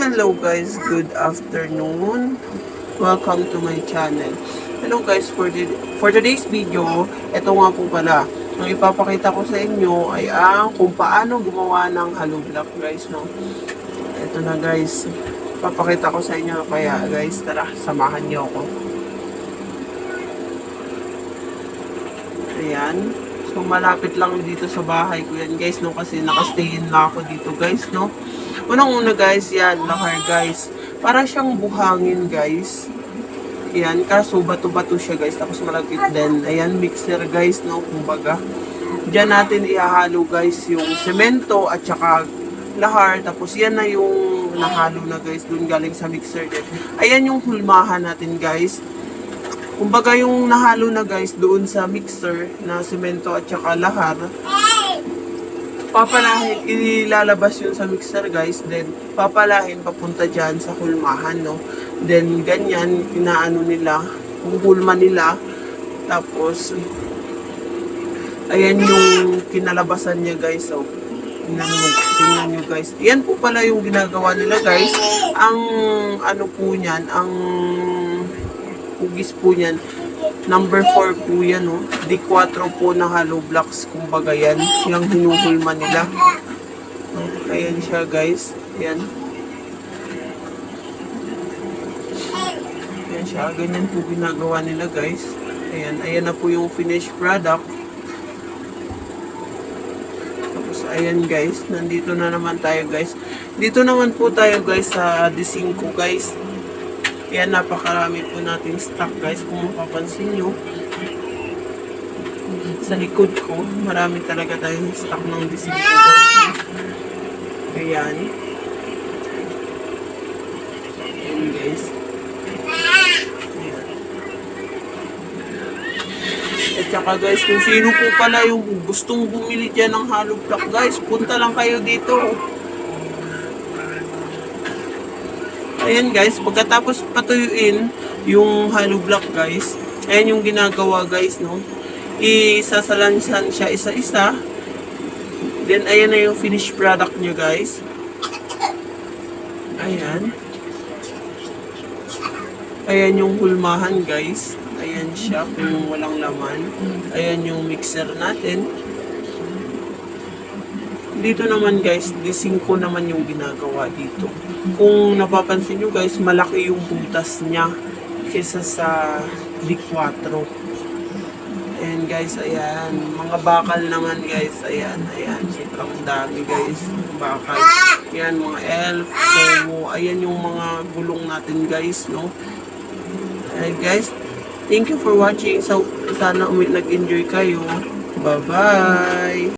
Hello guys, good afternoon. Welcome to my channel. Hello guys, for today's video, ito nga po pala. Ang ipapakita ko sa inyo ay ang kung paano gumawa ng hollow block guys, no. Ito na guys. Papakita ko sa inyo, kaya guys, tara, samahan niyo ako. Ayan. So, malapit lang dito sa bahay ko yan, guys, no? Kasi nakastayin na ako dito, guys, no? Unang-una, guys, yan, lahar, guys. Para siyang buhangin, guys. Yan, kaso bato-bato siya, guys. Tapos malagkit din. Ayan, mixer, guys, no? Kumbaga. Diyan natin ihahalo, guys, yung semento at saka lahar. Tapos yan na yung nahalo na, guys, dun galing sa mixer din. Ayan yung hulmahan natin, guys. Kumbaga yung nahalo na guys doon sa mixer na semento at saka lahar, papalahin, ilalabas yun sa mixer guys, then papalahin papunta dyan sa hulmahan, no? Then ganyan, inaano nila, hulma nila, tapos ayan yung kinalabasan niya guys, oh. Tingnan nyo guys. Yan po pala yung ginagawa nila guys. Ang ano po niyan, ang hugis po niyan, number 4 po yan, no? D4 po na hollow blocks, kumbaga yan, yung hinuhulma nila. Ayan siya guys, ayan. Ayan siya, ganyan po ginagawa nila guys. Ayan, ayan na po yung finished product. Tapos ayan guys, nandito na naman tayo guys. Dito naman po tayo guys sa D5 guys. Yan, napakarami po natin stock guys. Kung mapapansin nyo, sa likod ko, marami talaga tayong stock ng D5 guys. Ayan. Ayan guys. Ayan. At saka guys, kung sino po pala yung gustong bumili dyan ng hollow block guys, punta lang kayo dito. Ayan guys, pagkatapos patuyuin yung hollow block guys, ayan yung ginagawa guys, no? Isasalansan siya isa-isa. Then ayan na yung finished product nyo guys. Ayan. Ayan yung hulmahan guys. Ayan siya kung walang laman. Ayan yung mixer natin. Dito naman guys, D5 naman yung ginagawa dito. Kung napapansin nyo guys, malaki yung butas niya kesa sa D4. Ayan guys, ayan. Mga bakal naman guys, ayan, ayan. Sobrang dami guys, bakal. Ayan, mga elf, tomo. Ayan yung mga gulong natin guys, no? Ayan guys, thank you for watching. So, sana nag-enjoy kayo. Bye-bye!